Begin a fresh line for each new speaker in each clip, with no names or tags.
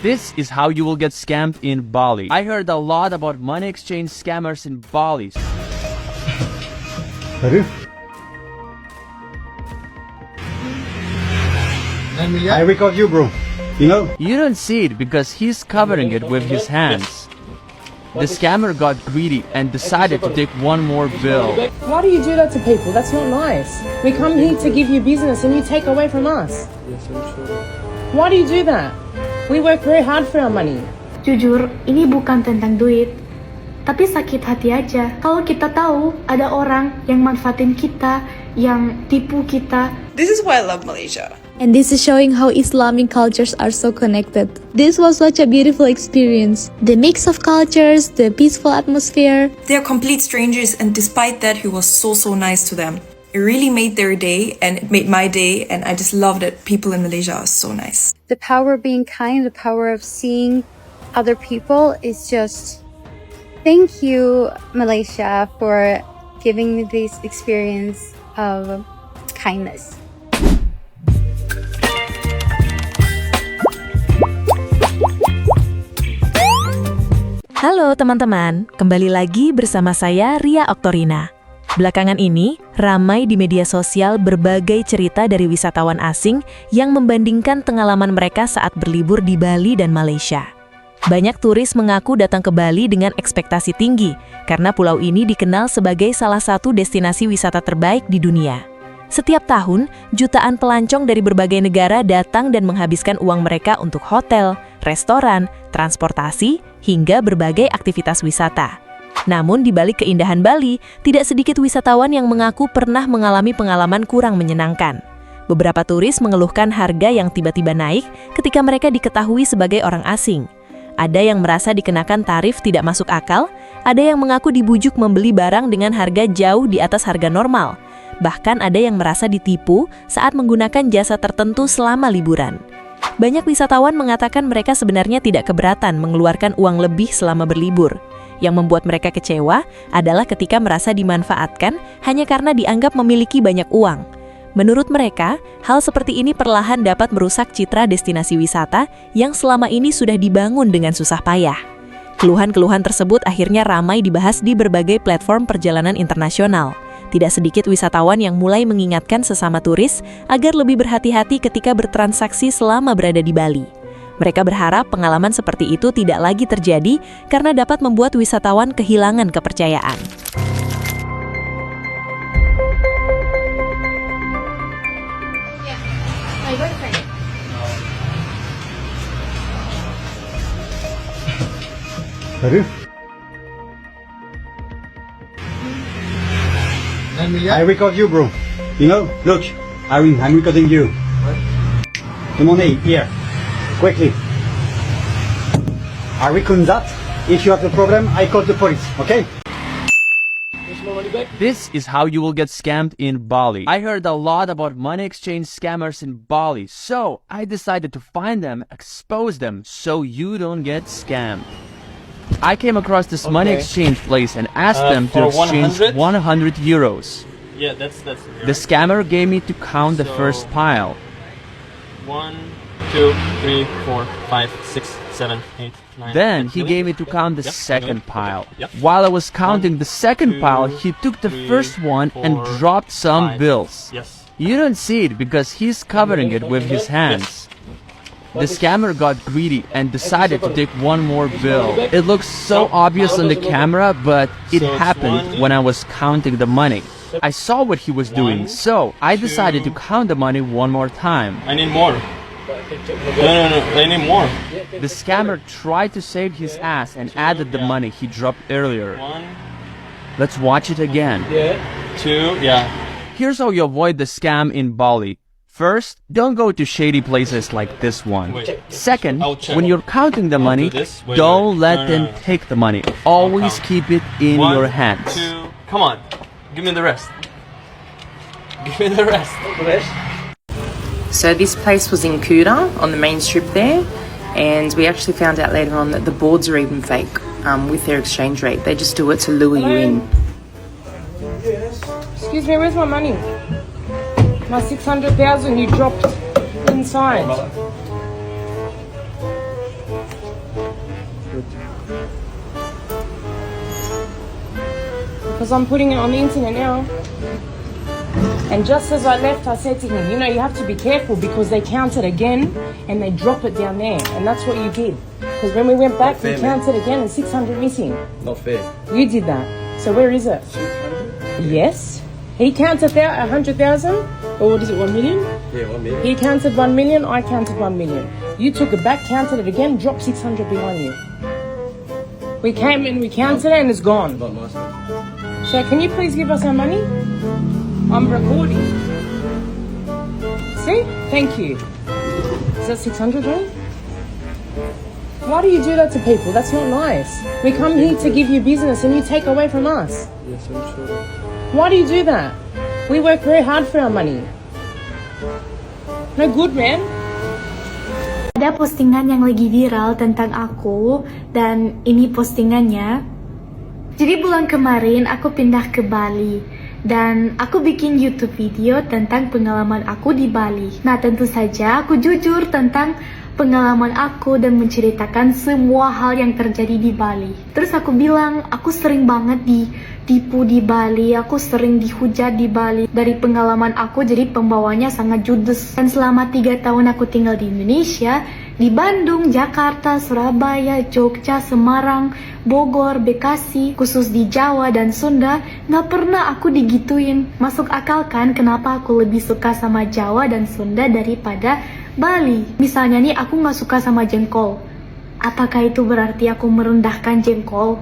This is how you will get scammed in Bali. I heard a lot about money exchange scammers in Bali.
I record you, bro. You know?
You don't see it because he's covering it with his hands. The scammer got greedy and decided to take one more bill.
Why do you do that to people? That's not nice. We come here to give you business and you take away from us. Why do you do that? We work very hard for our money.
Jujur, ini bukan tentang duit, tapi sakit hati aja kalau kita tahu ada orang yang manfaatin kita, yang tipu kita.
This is why I love Malaysia.
And this is showing how Islamic cultures are so connected. This was such a beautiful experience. The mix of cultures, the peaceful atmosphere.
They are complete strangers, and despite that, he was so nice to them. It really made their day, and it made my day, and I just love that people in Malaysia are so nice.
The power of being kind, the power of seeing other people is just... Thank you, Malaysia, for giving me this experience of kindness.
Halo teman-teman, kembali lagi bersama saya Ria Oktorina. Belakangan ini, ramai di media sosial berbagai cerita dari wisatawan asing yang membandingkan pengalaman mereka saat berlibur di Bali dan Malaysia. Banyak turis mengaku datang ke Bali dengan ekspektasi tinggi, karena pulau ini dikenal sebagai salah satu destinasi wisata terbaik di dunia. Setiap tahun, jutaan pelancong dari berbagai negara datang dan menghabiskan uang mereka untuk hotel, restoran, transportasi, hingga berbagai aktivitas wisata. Namun di balik keindahan Bali, tidak sedikit wisatawan yang mengaku pernah mengalami pengalaman kurang menyenangkan. Beberapa turis mengeluhkan harga yang tiba-tiba naik ketika mereka diketahui sebagai orang asing. Ada yang merasa dikenakan tarif tidak masuk akal, ada yang mengaku dibujuk membeli barang dengan harga jauh di atas harga normal. Bahkan ada yang merasa ditipu saat menggunakan jasa tertentu selama liburan. Banyak wisatawan mengatakan mereka sebenarnya tidak keberatan mengeluarkan uang lebih selama berlibur. Yang membuat mereka kecewa adalah ketika merasa dimanfaatkan hanya karena dianggap memiliki banyak uang. Menurut mereka, hal seperti ini perlahan dapat merusak citra destinasi wisata yang selama ini sudah dibangun dengan susah payah. Keluhan-keluhan tersebut akhirnya ramai dibahas di berbagai platform perjalanan internasional. Tidak sedikit wisatawan yang mulai mengingatkan sesama turis agar lebih berhati-hati ketika bertransaksi selama berada di Bali. Mereka berharap pengalaman seperti itu tidak lagi terjadi karena dapat membuat wisatawan kehilangan kepercayaan.
I record you, bro. You know? Look, I'm recording you. The money, here. Quickly. I reckon that. If you have a problem, I call the police, okay?
This is how you will get scammed in Bali. I heard a lot about money exchange scammers in Bali, so I decided to find them, expose them, so you don't get scammed. I came across this money exchange place and asked them to exchange 100 euros.
Yeah, that's
The scammer gave me to count the first pile.
1, 2, 3, 4, 5, 6, 7, 8, 9.
Then he gave me to count the second pile.
Yep.
While I was counting the second pile, he took the first one and dropped some bills.
Yes.
You don't see it because he's covering it with his hands. The scammer got greedy and decided to take one more bill. It looks so obvious on the camera, but it happened when I was counting the money. I saw what he was doing, so I decided to count the money one more time.
I need more. No, I need more.
The scammer tried to save his ass and added the money he dropped earlier.
1,
Let's watch it again.
2, yeah.
Here's how you avoid the scam in Bali. First, don't go to shady places like this one. Second, when you're counting the money, don't let them take the money. Always keep it in
1,
your hands.
2, come on. Give me the rest. Give me the rest.
So this place was in CUBA on the main strip there, and we actually found out later on that the boards are even fake with their exchange rate. They just do it to lure you in. Excuse me, where's my money? My 600,000 you dropped inside. because I'm putting it on the internet now. And just as I left, I said to him, you know, you have to be careful because they count it again and they drop it down there. And that's what you did. Because when we went back, we counted again and 600 missing.
Not fair.
You did that. So where is it?
600?
Yes. He counted out 100,000, or what is it, 1 million?
Yeah, 1 million.
He counted 1 million, I counted 1 million. You took it back, counted it again, dropped 600 behind you. We came and we counted it and it's gone.
Not my stuff.
So can you please give us our money? I'm recording. See? Thank you. Is that 600, right? Why do you do that to people? That's not nice. We come here to give you business and you take away from us.
Yes, I'm sure.
Why do you do that? We work very hard for our money. No good, man.
Ada postingan yang lagi viral tentang aku, dan ini postingannya. Jadi bulan kemarin aku pindah ke Bali dan aku bikin YouTube video tentang pengalaman aku di Bali. Nah, tentu saja aku jujur tentang pengalaman aku dan menceritakan semua hal yang terjadi di Bali. Terus aku bilang, aku sering banget ditipu di Bali, aku sering dihujat di Bali. Dari pengalaman aku, jadi pembawanya sangat judes. Dan selama 3 tahun aku tinggal di Indonesia, di Bandung, Jakarta, Surabaya, Jogja, Semarang, Bogor, Bekasi, khusus di Jawa dan Sunda, nggak pernah aku digituin. Masuk akal kan kenapa aku lebih suka sama Jawa dan Sunda daripada Bali. Misalnya nih, aku nggak suka sama jengkol. Apakah itu berarti aku merendahkan jengkol?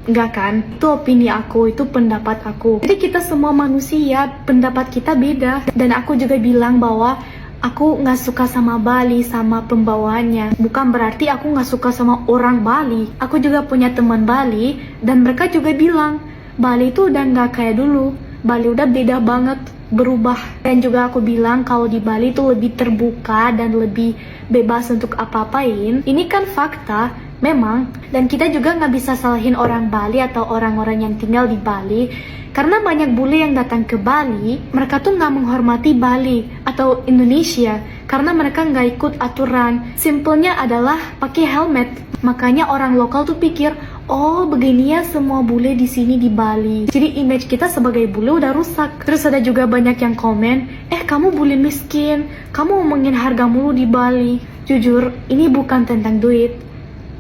Enggak kan? Itu opini aku, itu pendapat aku. Jadi kita semua manusia, pendapat kita beda. Dan aku juga bilang bahwa aku nggak suka sama Bali, sama pembawaannya. Bukan berarti aku nggak suka sama orang Bali. Aku juga punya teman Bali, dan mereka juga bilang, Bali itu udah nggak kayak dulu. Bali udah beda banget, berubah. Dan juga aku bilang kalau di Bali itu lebih terbuka dan lebih bebas untuk apa-apain. Ini kan fakta, memang. Dan kita juga nggak bisa salahin orang Bali atau orang-orang yang tinggal di Bali. Karena banyak bule yang datang ke Bali, mereka tuh nggak menghormati Bali atau Indonesia. Karena mereka nggak ikut aturan. Simpelnya adalah pakai helmet. Makanya orang lokal tuh pikir, oh begini ya semua bule di sini di Bali. Jadi image kita sebagai bule udah rusak. Terus ada juga banyak yang komen, kamu bule miskin, kamu ngomongin harga mulu di Bali. Jujur, ini bukan tentang duit,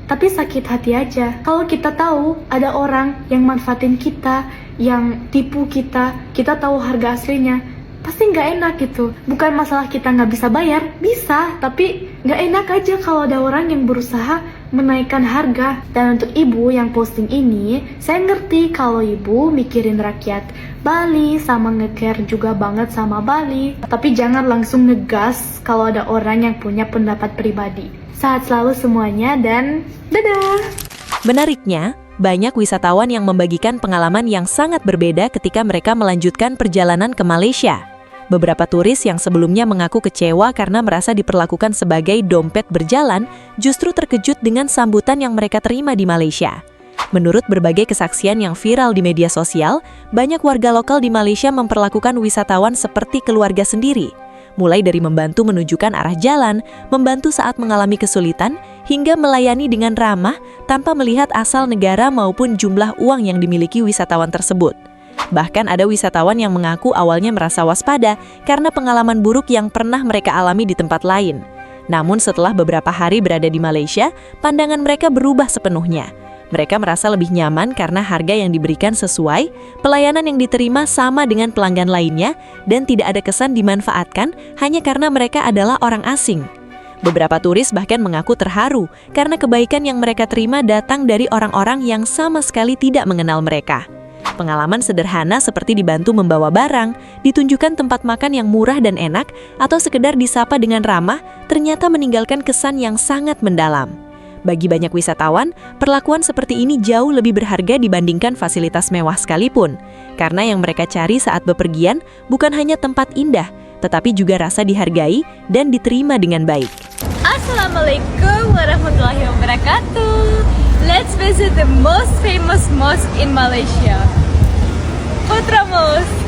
tapi sakit hati aja. Kalau kita tahu ada orang yang manfaatin kita, yang tipu kita tahu harga aslinya, pasti nggak enak gitu. Bukan masalah kita nggak bisa bayar, bisa, tapi nggak enak aja kalau ada orang yang berusaha menaikkan harga. Dan untuk ibu yang posting ini, saya ngerti kalau ibu mikirin rakyat Bali sama nge-care juga banget sama Bali. Tapi jangan langsung ngegas kalau ada orang yang punya pendapat pribadi. Sehat selalu semuanya dan dadah!
Menariknya, banyak wisatawan yang membagikan pengalaman yang sangat berbeda ketika mereka melanjutkan perjalanan ke Malaysia. Beberapa turis yang sebelumnya mengaku kecewa karena merasa diperlakukan sebagai dompet berjalan, justru terkejut dengan sambutan yang mereka terima di Malaysia. Menurut berbagai kesaksian yang viral di media sosial, banyak warga lokal di Malaysia memperlakukan wisatawan seperti keluarga sendiri. Mulai dari membantu menunjukkan arah jalan, membantu saat mengalami kesulitan, hingga melayani dengan ramah tanpa melihat asal negara maupun jumlah uang yang dimiliki wisatawan tersebut. Bahkan ada wisatawan yang mengaku awalnya merasa waspada karena pengalaman buruk yang pernah mereka alami di tempat lain. Namun setelah beberapa hari berada di Malaysia, pandangan mereka berubah sepenuhnya. Mereka merasa lebih nyaman karena harga yang diberikan sesuai, pelayanan yang diterima sama dengan pelanggan lainnya, dan tidak ada kesan dimanfaatkan hanya karena mereka adalah orang asing. Beberapa turis bahkan mengaku terharu karena kebaikan yang mereka terima datang dari orang-orang yang sama sekali tidak mengenal mereka. Pengalaman sederhana seperti dibantu membawa barang, ditunjukkan tempat makan yang murah dan enak, atau sekedar disapa dengan ramah, ternyata meninggalkan kesan yang sangat mendalam. Bagi banyak wisatawan, perlakuan seperti ini jauh lebih berharga dibandingkan fasilitas mewah sekalipun. Karena yang mereka cari saat bepergian bukan hanya tempat indah, tetapi juga rasa dihargai dan diterima dengan baik.
Assalamualaikum warahmatullahi wabarakatuh. Let's visit the most famous mosque in Malaysia, Putra Mosque.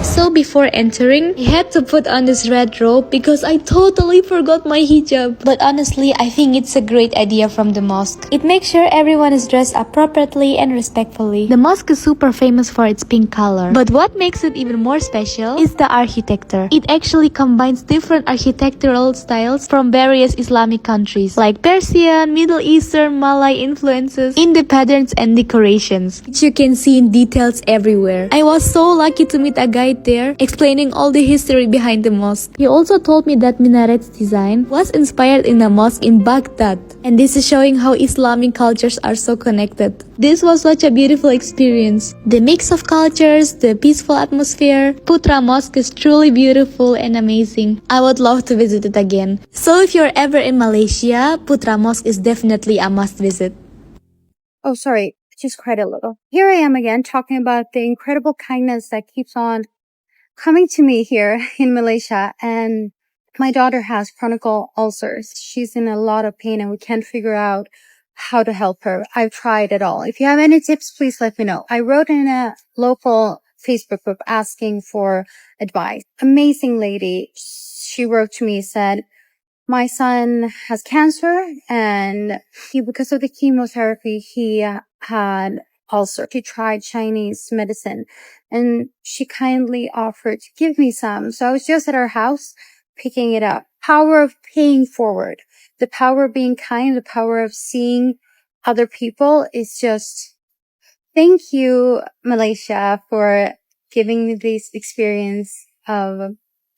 So before entering, I had to put on this red robe because I totally forgot my hijab. But honestly, I think it's a great idea from the mosque. It makes sure everyone is dressed appropriately and respectfully. The mosque is super famous for its pink color. But what makes it even more special is the architecture. It actually combines different architectural styles from various Islamic countries like Persian, Middle Eastern, Malay influences in the patterns and decorations, which you can see in details everywhere. I was so lucky to meet a guide there explaining all the history behind the mosque. He also told me that minaret's design was inspired in a mosque in Baghdad, and this is showing how Islamic cultures are so connected. This was such a beautiful experience. The mix of cultures, the peaceful atmosphere. Putra Mosque is truly beautiful and amazing. I would love to visit it again. So if you're ever in Malaysia, Putra Mosque is definitely a must visit.
Oh, sorry. I just cried a little. Here I am again talking about the incredible kindness that keeps on coming to me here in Malaysia. And my daughter has chronic ulcers. She's in a lot of pain and we can't figure out how to help her. I've tried it all. If you have any tips, please let me know. I wrote in a local Facebook group asking for advice. Amazing lady. She wrote to me, said, my son has cancer and because of the chemotherapy, he had ulcer. She tried Chinese medicine and she kindly offered to give me some. So I was just at her house picking it up. Power of paying forward. The power of being kind, the power of seeing other people is just, thank you, Malaysia, for giving me this experience of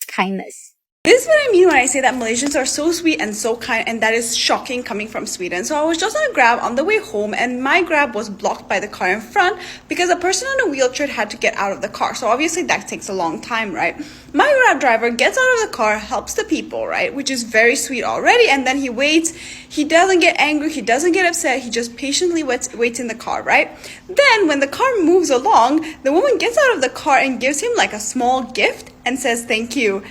kindness.
This is what I mean when I say that Malaysians are so sweet and so kind, and that is shocking coming from Sweden. So I was just on a Grab on the way home and my Grab was blocked by the car in front because a person on a wheelchair had to get out of the car. So obviously that takes a long time, right? My Grab driver gets out of the car, helps the people, right? Which is very sweet already, and then he waits. He doesn't get angry, he doesn't get upset, he just patiently waits in the car, right? Then when the car moves along, the woman gets out of the car and gives him like a small gift and says thank you.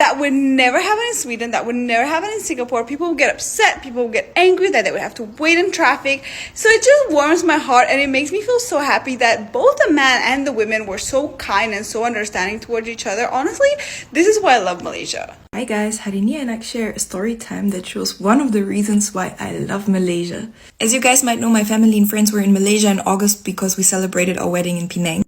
That would never happen in Sweden. That would never happen in Singapore. People would get upset. People would get angry that they would have to wait in traffic. So it just warms my heart and it makes me feel so happy that both the man and the women were so kind and so understanding towards each other. Honestly, this is why I love Malaysia.
Hi guys, hari ini I nak share a story time that shows one of the reasons why I love Malaysia. As you guys might know, my family and friends were in Malaysia in August because we celebrated our wedding in Penang.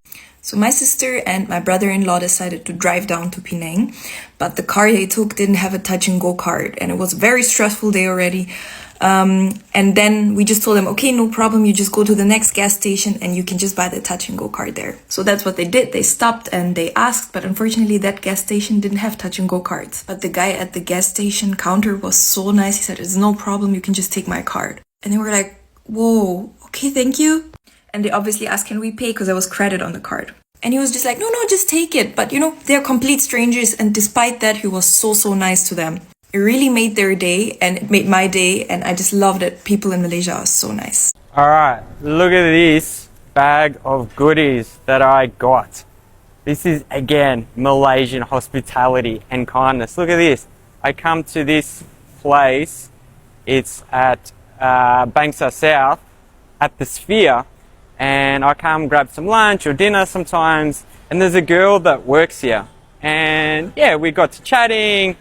So my sister and my brother-in-law decided to drive down to Penang, but the car they took didn't have a touch and go card, and it was a very stressful day already. And then we just told them, okay, no problem, you just go to the next gas station and you can just buy the touch and go card there. So that's what they did. They stopped and they asked, but unfortunately that gas station didn't have touch and go cards. But the guy at the gas station counter was so nice. He said, it's no problem, you can just take my card. And they were like, whoa, okay, thank you. And they obviously asked, can we pay? Because there was credit on the card. And he was just like, no, just take it. But you know, they're complete strangers. And despite that, he was so nice to them. It really made their day and it made my day. And I just loved it. People in Malaysia are so nice.
All right, look at this bag of goodies that I got. This is, again, Malaysian hospitality and kindness. Look at this. I come to this place. It's at Bangsa South at the Sphere. And I come grab some lunch or dinner sometimes, and there's a girl that works here. And yeah, we got to chatting,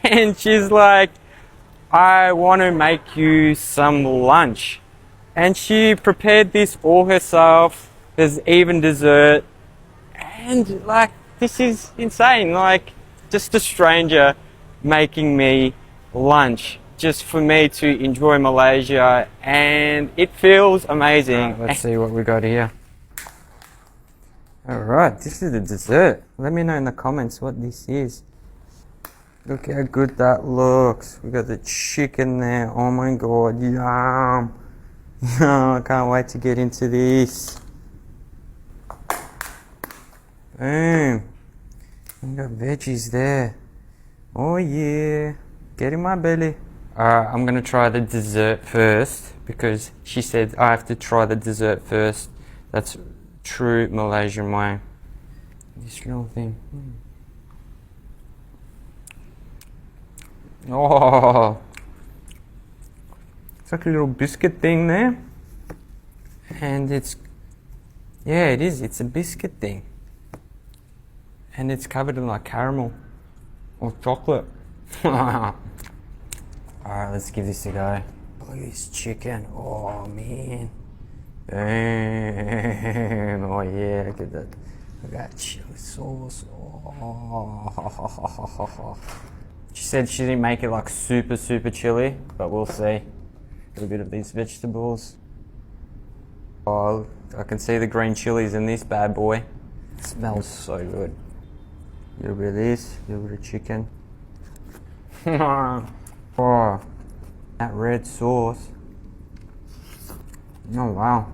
and she's like, I want to make you some lunch. And she prepared this all herself. There's even dessert. And like, this is insane. Like, just a stranger making me lunch, just for me to enjoy Malaysia, and it feels amazing. Let's see what we got here. Alright, this is the dessert. Let me know in the comments what this is. Look how good that looks. We got the chicken there. Oh my god, yum. I can't wait to get into this. Boom. We got veggies there. Oh yeah, get in my belly. Alright, I'm gonna try the dessert first because she said I have to try the dessert first. That's true Malaysian way. This little thing. Oh, it's like a little biscuit thing there. And it's, yeah, it is. It's a biscuit thing. And it's covered in like caramel or chocolate. Alright, let's give this a go. Look at this chicken. Oh man. Damn. Oh yeah, look at that. Look at that chili sauce. Oh. She said she didn't make it like super chili, but we'll see. Got a bit of these vegetables. Oh, I can see the green chilies in this bad boy. It smells so good. A little bit of this, a little bit of chicken. Oh, that red sauce. Oh wow,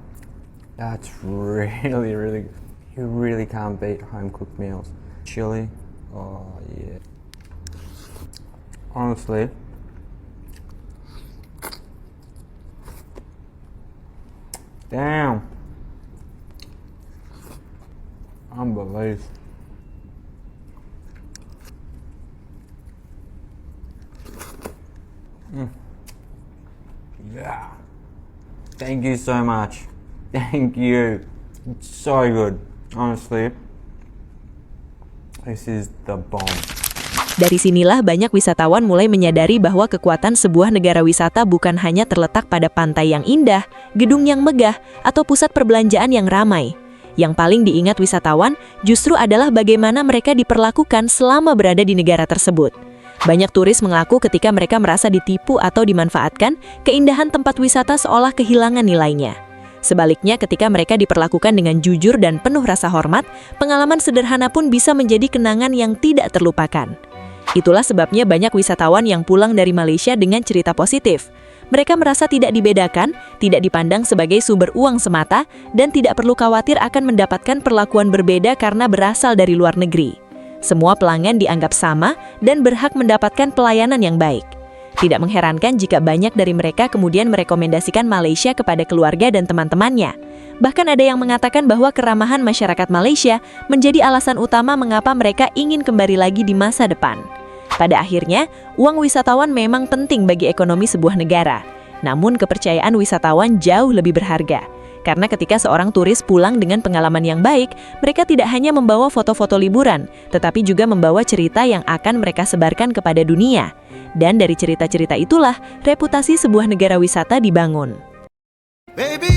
that's really good. You really can't beat home cooked meals. Chili, oh yeah. Honestly, damn, unbelievable. Yeah. Thank you so much. Thank you. It's so good. Honestly, this is the bomb.
Dari sinilah banyak wisatawan mulai menyadari bahwa kekuatan sebuah negara wisata bukan hanya terletak pada pantai yang indah, gedung yang megah, atau pusat perbelanjaan yang ramai. Yang paling diingat wisatawan justru adalah bagaimana mereka diperlakukan selama berada di negara tersebut. Banyak turis mengaku ketika mereka merasa ditipu atau dimanfaatkan, keindahan tempat wisata seolah kehilangan nilainya. Sebaliknya, ketika mereka diperlakukan dengan jujur dan penuh rasa hormat, pengalaman sederhana pun bisa menjadi kenangan yang tidak terlupakan. Itulah sebabnya banyak wisatawan yang pulang dari Malaysia dengan cerita positif. Mereka merasa tidak dibedakan, tidak dipandang sebagai sumber uang semata, dan tidak perlu khawatir akan mendapatkan perlakuan berbeda karena berasal dari luar negeri. Semua pelanggan dianggap sama dan berhak mendapatkan pelayanan yang baik. Tidak mengherankan jika banyak dari mereka kemudian merekomendasikan Malaysia kepada keluarga dan teman-temannya. Bahkan ada yang mengatakan bahwa keramahan masyarakat Malaysia menjadi alasan utama mengapa mereka ingin kembali lagi di masa depan. Pada akhirnya, uang wisatawan memang penting bagi ekonomi sebuah negara. Namun kepercayaan wisatawan jauh lebih berharga. Karena ketika seorang turis pulang dengan pengalaman yang baik, mereka tidak hanya membawa foto-foto liburan, tetapi juga membawa cerita yang akan mereka sebarkan kepada dunia. Dan dari cerita-cerita itulah, reputasi sebuah negara wisata dibangun.
Baby,